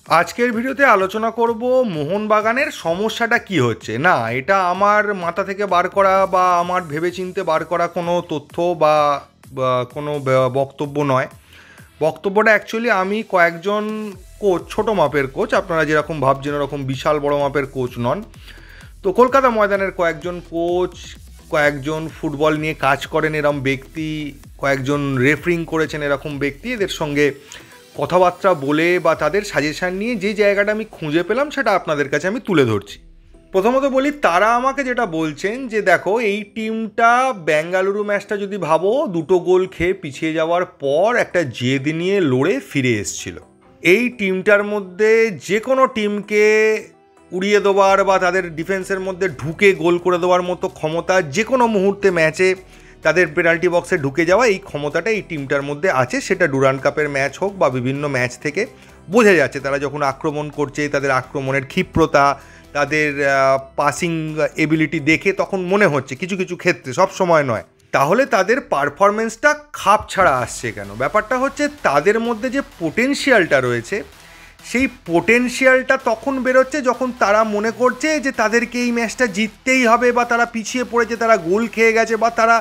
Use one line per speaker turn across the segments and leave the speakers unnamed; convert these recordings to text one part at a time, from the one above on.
আজকের ভিডিওতে আলোচনা করব মোহনবাগানের সমস্যাটা কি হচ্ছে। না, এটা আমার মাথা থেকে বার করা বা আমার ভেবেচিন্তে বার করা কোনো তথ্য বা কোনো বক্তব্য নয়। বক্তব্যটা অ্যাকচুয়ালি আমি কয়েকজন কোচ, ছোটো মাপের কোচ, আপনারা যেরকম ভাবছেন ওরকম বিশাল বড় মাপের কোচ নন, তো কলকাতা ময়দানের কয়েকজন কোচ, কয়েকজন ফুটবল নিয়ে কাজ করেন এরকম ব্যক্তি, কয়েকজন রেফারিং করেছেন এরকম ব্যক্তি, এদের সঙ্গে কথাবার্তা বলে বা তাদের সাজেশান নিয়ে যে জায়গাটা আমি খুঁজে পেলাম সেটা আপনাদের কাছে আমি তুলে ধরছি। প্রথমত বলি, তারা আমাকে যেটা বলছেন যে দেখো, এই টিমটা বেঙ্গালুরু ম্যাচটা যদি ভাবো, 2টো গোল খেয়ে পিছিয়ে যাওয়ার পর একটা জেদ নিয়ে লড়ে ফিরে এসেছিল। এই টিমটার মধ্যে যে কোনো টিমকে উড়িয়ে দেওয়ার বা তাদের ডিফেন্সের মধ্যে ঢুকে গোল করে দেওয়ার মতো ক্ষমতা, যে কোনো মুহূর্তে ম্যাচে তাদের পেনাল্টি বক্সে ঢুকে যাওয়া, এই ক্ষমতাটা এই টিমটার মধ্যে আছে। সেটা ডুরান্ড কাপের ম্যাচ হোক বা বিভিন্ন ম্যাচ থেকে বোঝা যাচ্ছে। তারা যখন আক্রমণ করছে, তাদের আক্রমণের ক্ষিপ্রতা, তাদের পাসিং এবিলিটি দেখে তখন মনে হচ্ছে কিছু কিছু ক্ষেত্রে, সব সময় নয়। তাহলে তাদের পারফরমেন্সটা খাপ ছাড়া আসছে কেন? ব্যাপারটা হচ্ছে তাদের মধ্যে যে পোটেনশিয়ালটা রয়েছে, সেই পোটেনশিয়ালটা তখন বেরোচ্ছে যখন তারা মনে করছে যে তাদেরকে এই ম্যাচটা জিততেই হবে, বা তারা পিছিয়ে পড়েছে, তারা গোল খেয়ে গেছে, বা তারা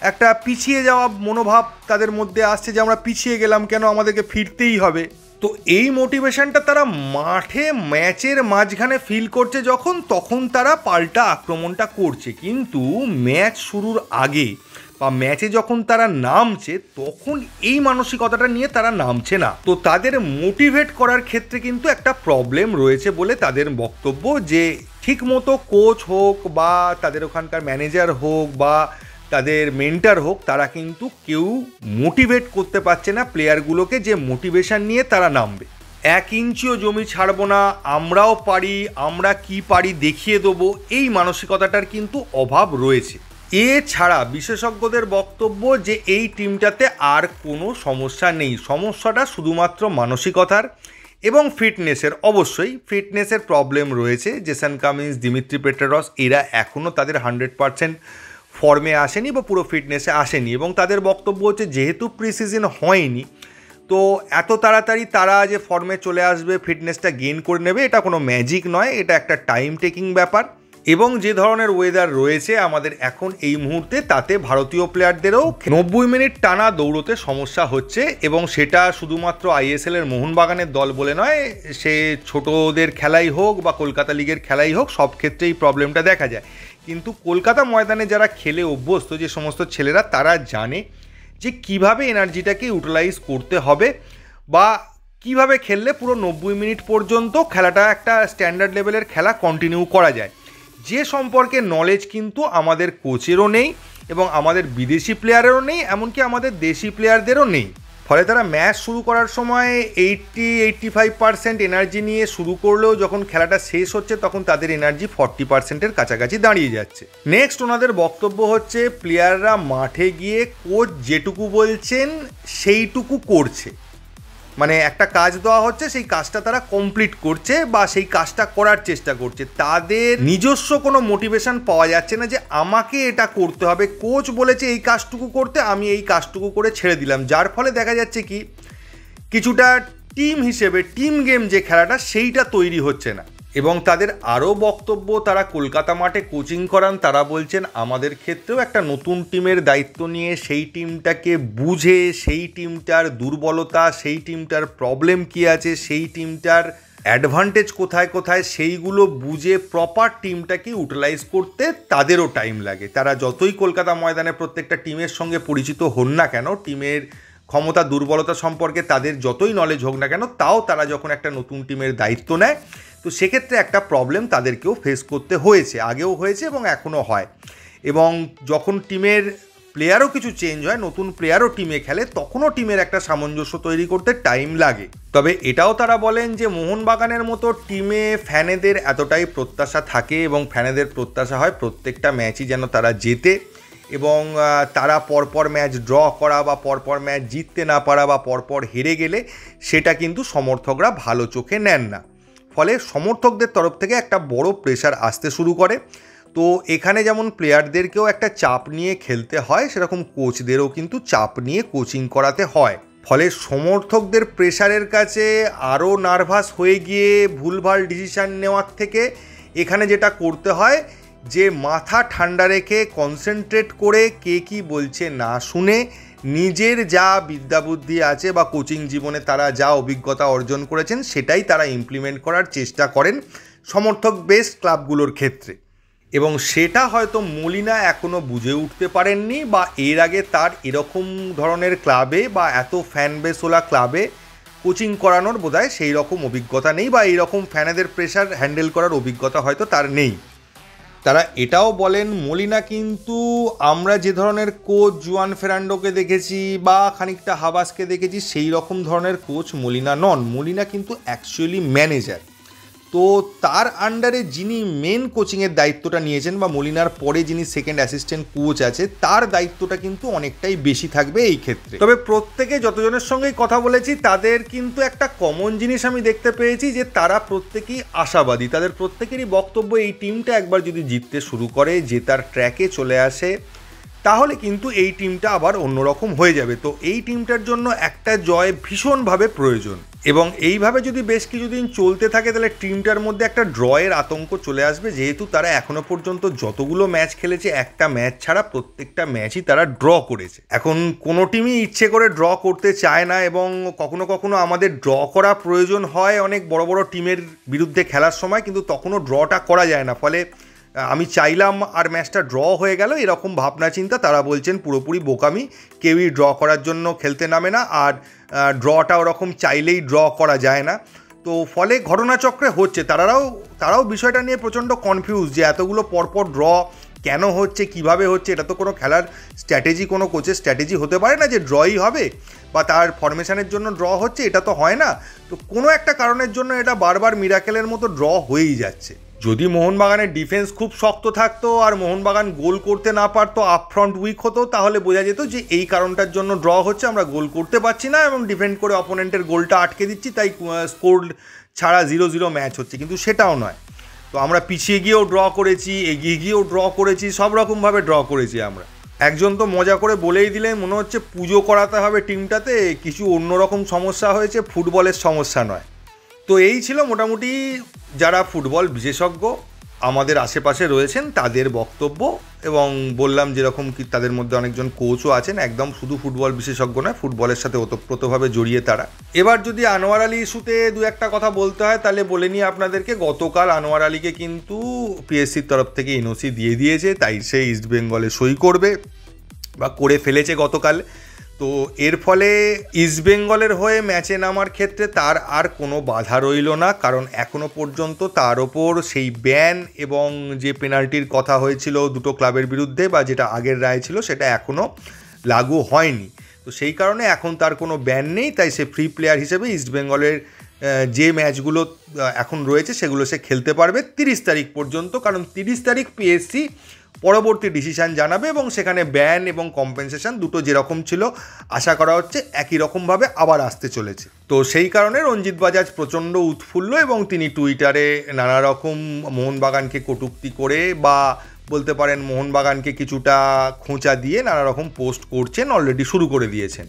একটা পিছিয়ে যাওয়া মনোভাব তাদের মধ্যে আসছে যে আমরা পিছিয়ে গেলাম কেন, আমাদেরকে ফিরতেই হবে। তো এই মোটিভেশনটা তারা মাঠে ম্যাচের মাঝখানে ফিল করছে যখন, তখন তারা পাল্টা আক্রমণটা করছে। কিন্তু ম্যাচ শুরুর আগে বা ম্যাচে যখন তারা নামছে, তখন এই মানসিকতাটা নিয়ে তারা নামছে না। তো তাদের মোটিভেট করার ক্ষেত্রে কিন্তু একটা প্রবলেম রয়েছে বলে তাদের বক্তব্য, যে ঠিকমতো কোচ হোক বা তাদের ওখানকার ম্যানেজার হোক বা তাদের মেন্টার হোক, তারা কিন্তু কেউ মোটিভেট করতে পারছে না প্লেয়ারগুলোকে, যে মোটিভেশন নিয়ে তারা নামবে। 1 ইঞ্চিও জমি ছাড়বো না, আমরাও পারি, আমরা কি পারি দেখিয়ে দেবো, এই মানসিকতাটার কিন্তু অভাব রয়েছে। এছাড়া বিশেষজ্ঞদের বক্তব্য যে এই টিমটাতে আর কোনো সমস্যা নেই, সমস্যাটা শুধুমাত্র মানসিকতার এবং ফিটনেসের। অবশ্যই ফিটনেসের প্রবলেম রয়েছে। জেসন কামিন্স, দিমিত্রি পেট্রারস, এরা এখনও তাদের 100% ফর্মে আসেনি বা পুরো ফিটনেসে আসেনি, এবং তাদের বক্তব্য হচ্ছে যেহেতু প্রি সিজন হয়নি, তো এত তাড়াতাড়ি তারা যে ফর্মে চলে আসবে, ফিটনেসটা গেইন করে নেবে, এটা কোনো ম্যাজিক নয়, এটা একটা টাইম টেকিং ব্যাপার। এবং যে ধরনের ওয়েদার রয়েছে আমাদের এখন এই মুহূর্তে, তাতে ভারতীয় প্লেয়ারদেরও 90 মিনিট টানা দৌড়তে সমস্যা হচ্ছে। এবং সেটা শুধুমাত্র আইএসএল এর মোহনবাগানের দল বলে নয়, সে ছোটদের খেলাই হোক বা কলকাতা লিগের খেলাই হোক, সব ক্ষেত্রেই প্রবলেমটা দেখা যায়। কিন্তু কলকাতা ময়দানে যারা খেলে অভ্যস্ত, যে সমস্ত ছেলেরা, তারা জানে যে কিভাবে এনার্জিটাকে ইউটিলাইজ করতে হবে বা কিভাবে খেললে পুরো 90 মিনিট পর্যন্ত খেলাটা একটা স্ট্যান্ডার্ড লেভেলের খেলা কন্টিনিউ করা যায়, যে সম্পর্কে নলেজ কিন্তু আমাদের কোচেরও নেই এবং আমাদের বিদেশি প্লেয়ারেরও নেই, এমনকি আমাদের দেশি প্লেয়ারদেরও নেই। ফলে তারা ম্যাচ শুরু করার সময় 80-85% এনার্জি নিয়ে শুরু করলেও যখন খেলাটা শেষ হচ্ছে তখন তাদের এনার্জি 40%-এর কাছাকাছি দাঁড়িয়ে যাচ্ছে। নেক্সট ওনাদের বক্তব্য হচ্ছে, প্লেয়াররা মাঠে গিয়ে কোচ যেটুকু বলছেন সেইটুকু করছে। মানে একটা কাজ দেওয়া হচ্ছে, সেই কাজটা তারা কমপ্লিট করছে বা সেই কাজটা করার চেষ্টা করছে। তাদের নিজস্ব কোনো মোটিভেশন পাওয়া যাচ্ছে না যে আমাকে এটা করতে হবে, কোচ বলেছে এই কাজটুকু করতে, আমি এই কাজটুকু করে ছেড়ে দিলাম। যার ফলে দেখা যাচ্ছে কি, কিছুটা টিম হিসেবে টিম গেম যে খেলাটা, সেইটা তৈরি হচ্ছে না। এবং তাদের আরও বক্তব্য, তারা কলকাতা মাঠে কোচিং করান, তারা বলছেন আমাদের ক্ষেত্রেও একটা নতুন টিমের দায়িত্ব নিয়ে সেই টিমটাকে বুঝে, সেই টিমটার দুর্বলতা, সেই টিমটার প্রবলেম কী আছে, সেই টিমটার অ্যাডভান্টেজ কোথায় কোথায়, সেইগুলো বুঝে প্রপার টিমটাকে ইউটিলাইজ করতে তাদেরও টাইম লাগে। তারা যতই কলকাতা ময়দানে প্রত্যেকটা টিমের সঙ্গে পরিচিত হন না কেন, টিমের ক্ষমতা দুর্বলতা সম্পর্কে তাদের যতই নলেজ হোক না কেন, তাও তারা যখন একটা নতুন টিমের দায়িত্ব নেয়, তো সেক্ষেত্রে একটা প্রবলেম তাদেরকেও ফেস করতে হয়েছে, আগেও হয়েছে এবং এখনও হয়। এবং যখন টিমের প্লেয়ারও কিছু চেঞ্জ হয়, নতুন প্লেয়ারও টিমে খেলে, তখনও টিমের একটা সামঞ্জস্য তৈরি করতে টাইম লাগে। তবে এটাও তারা বলেন যে মোহনবাগানের মতো টিমে ফ্যানেদের এতটাই প্রত্যাশা থাকে এবং ফ্যানেদের প্রত্যাশা হয় প্রত্যেকটা ম্যাচই যেন তারা জেতে, এবং তারা পরপর ম্যাচ ড্র করা বা পরপর ম্যাচ জিততে না পারা বা পরপর হেরে গেলে সেটা কিন্তু সমর্থকরা ভালো চোখে নেন না। ফলে সমর্থকদের তরফ থেকে একটা বড় প্রেশার আসতে শুরু করে। তো এখানে যেমন প্লেয়ারদেরকেও একটা চাপ নিয়ে খেলতে হয়, সেরকম কোচদেরও কিন্তু চাপ নিয়ে কোচিং করাতে হয়। ফলে সমর্থকদের প্রেশারের কাছে আরও নার্ভাস হয়ে গিয়ে ভুলভাল ডিসিশান নেওয়ার থেকে এখানে যেটা করতে হয় যে মাথা ঠান্ডা রেখে কনসেন্ট্রেট করে কে কী বলছে না শুনে নিজের যা বিদ্যাবুদ্ধি আছে বা কোচিং জীবনে তারা যা অভিজ্ঞতা অর্জন করেছেন সেটাই তারা ইমপ্লিমেন্ট করার চেষ্টা করেন সমর্থক বেসড ক্লাবগুলোর ক্ষেত্রে। এবং সেটা হয়তো মলিনা এখনও বুঝে উঠতে পারেননি, বা এর আগে তার এরকম ধরনের ক্লাবে বা এত ফ্যান বেসওয়ালা ক্লাবে কোচিং করানোর বোধহয় সেই রকম অভিজ্ঞতা নেই, বা এইরকম ফ্যানেদের প্রেশার হ্যান্ডেল করার অভিজ্ঞতা হয়তো তার নেই। তারা এটাও বলেন মলিনা কিন্তু আমরা যে ধরনের কোচ জুয়ান ফেরান্ডোকে দেখেছি বা খানিকটা হাবাসকে দেখেছি সেই রকম ধরনের কোচ মলিনা নন। মলিনা কিন্তু অ্যাকচুয়ালি ম্যানেজার। তো তার আন্ডারে যিনি মেন কোচিংয়ের দায়িত্বটা নিয়েছেন বা মলিনার পরে যিনি সেকেন্ড অ্যাসিস্ট্যান্ট কোচ আছে তার দায়িত্বটা কিন্তু অনেকটাই বেশি থাকবে এই ক্ষেত্রে। তবে প্রত্যেকে যতজনের সঙ্গেই কথা বলেছি তাদের কিন্তু একটা কমন জিনিস আমি দেখতে পেয়েছি যে তারা প্রত্যেকেই আশাবাদী। তাদের প্রত্যেকেরই বক্তব্য এই টিমটা একবার যদি জিততে শুরু করে, জেতার ট্র্যাকে চলে আসে, তাহলে কিন্তু এই টিমটা আবার অন্যরকম হয়ে যাবে। তো এই টিমটার জন্য একটা জয় ভীষণভাবে প্রয়োজন, এবং এইভাবে যদি বেশ কিছুদিন চলতে থাকে তাহলে টিমটার মধ্যে একটা ড্রয়ের আতঙ্ক চলে আসবে, যেহেতু তারা এখনো পর্যন্ত যতগুলো ম্যাচ খেলেছে একটা ম্যাচ ছাড়া প্রত্যেকটা ম্যাচই তারা ড্র করেছে। এখন কোনো টিমই ইচ্ছে করে ড্র করতে চায় না, এবং কখনো কখনো আমাদের ড্র করা প্রয়োজন হয় অনেক বড় বড় টিমের বিরুদ্ধে খেলার সময়, কিন্তু তখনও ড্রটা করা যায় না। ফলে আমি চাইলাম আর ম্যাচটা ড্র হয়ে গেল এরকম ভাবনা চিন্তা তারা বলছেন পুরোপুরি বোকামি, কেউই ড্র করার জন্য খেলতে নামে না, আর ড্রটা ওরকম চাইলেই ড্র করা যায় না। তো ফলে ঘটনাচক্রে হচ্ছে, তারাও বিষয়টা নিয়ে প্রচণ্ড কনফিউজ যে এতগুলো পরপর ড্র কেন হচ্ছে, কিভাবে হচ্ছে। এটা তো কোনো খেলার স্ট্র্যাটেজি, কোনো কোচের স্ট্র্যাটেজি হতে পারে না যে ড্রই হবে, বা তার ফরমেশনের জন্য ড্র হচ্ছে, এটা তো হয় না। তো কোনো একটা কারণের জন্য এটা বারবার মিরাকেলের মতো ড্র হয়েই যাচ্ছে। যদি মোহনবাগানের ডিফেন্স খুব শক্ত থাকতো আর মোহনবাগান গোল করতে না পারতো, আপফ্রন্ট উইক হতো, তাহলে বোঝা যেত যে এই কারণটার জন্য ড্র হচ্ছে, আমরা গোল করতে পারছি না এবং ডিফেন্ড করে অপোনেন্টের গোলটা আটকে দিচ্ছি, তাই স্কোর ছাড়া 0-0 ম্যাচ হচ্ছে। কিন্তু সেটাও নয়। তো আমরা পিছিয়ে গিয়েও ড্র করেছি, এগিয়ে গিয়েও ড্র করেছি, সব রকমভাবে ড্র করেছি আমরা। একজন তো মজা করে বলেই দিলেন মনে হচ্ছে পুজো করাতে হবে টিমটাতে, কিছু অন্যরকম সমস্যা হয়েছে, ফুটবলের সমস্যা নয়। তো এই ছিল মোটামুটি যারা ফুটবল বিশেষজ্ঞ আমাদের আশেপাশে রয়েছেন তাদের বক্তব্য, এবং বললাম যেরকম কি তাদের মধ্যে অনেকজন কোচও আছেন, একদম শুধু ফুটবল বিশেষজ্ঞ নয়, ফুটবলের সাথে ওতপ্রোতভাবে জড়িয়ে তারা। এবার যদি আনোয়ার আলী ইস্যুতে দু একটা কথা বলতে হয় তাহলে বলে নিই আপনাদেরকে, গতকাল আনোয়ার আলীকে কিন্তু পিএসসির তরফ থেকে এনওসি দিয়ে দিয়েছে, তাই সে ইস্টবেঙ্গলে সই করবে বা করে ফেলেছে গতকাল। তো এর ফলে ইস্টবেঙ্গলের হয়ে ম্যাচে নামার ক্ষেত্রে তার আর কোনো বাধা রইল না, কারণ এখনও পর্যন্ত তার ওপর সেই ব্যান এবং যে পেনাল্টির কথা হয়েছিল দুটো ক্লাবের বিরুদ্ধে বা যেটা আগের রায় ছিল সেটা এখনও লাগু হয়নি। তো সেই কারণে এখন তার কোনো ব্যান নেই, তাই সে ফ্রি প্লেয়ার হিসেবে ইস্টবেঙ্গলের যে ম্যাচগুলো এখন রয়েছে সেগুলো সে খেলতে পারবে 30 তারিখ পর্যন্ত, কারণ 30 তারিখ পিএসসি পরবর্তী ডিসিশান জানাবে এবং সেখানে ব্যান এবং কম্পেনসেশন দুটো যেরকম ছিল আশা করা হচ্ছে একই রকমভাবে আবার আসতে চলেছে। তো সেই কারণে রঞ্জিত বাজাজ প্রচণ্ড উৎফুল্ল, এবং তিনি টুইটারে নানা রকম মোহনবাগানকে কটূক্তি করে বা বলতে পারেন মোহনবাগানকে কিছুটা খোঁচা দিয়ে নানা রকম পোস্ট করছেন, অলরেডি শুরু করে দিয়েছেন।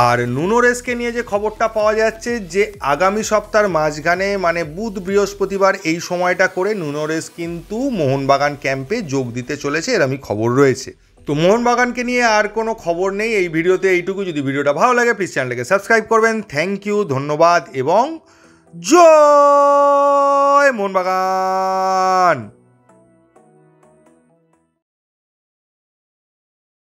আর নুনোরেসকে নিয়ে যে খবরটা পাওয়া যাচ্ছে যে আগামী সপ্তাহের মাঝখানে মানে বুধ বৃহস্পতিবার এই সময়টা করে নুনোরেস কিন্তু মোহনবাগান ক্যাম্পে যোগ দিতে চলেছে, এরকমই খবর রয়েছে। তো মোহনবাগানকে নিয়ে আর কোনো খবর নেই এই ভিডিওতে, এইটুকু। যদি ভিডিওটা ভালো লাগে প্লিজ চ্যানেলটাকে সাবস্ক্রাইব করবেন। থ্যাংক ইউ, ধন্যবাদ এবং জয় মোহনবাগান।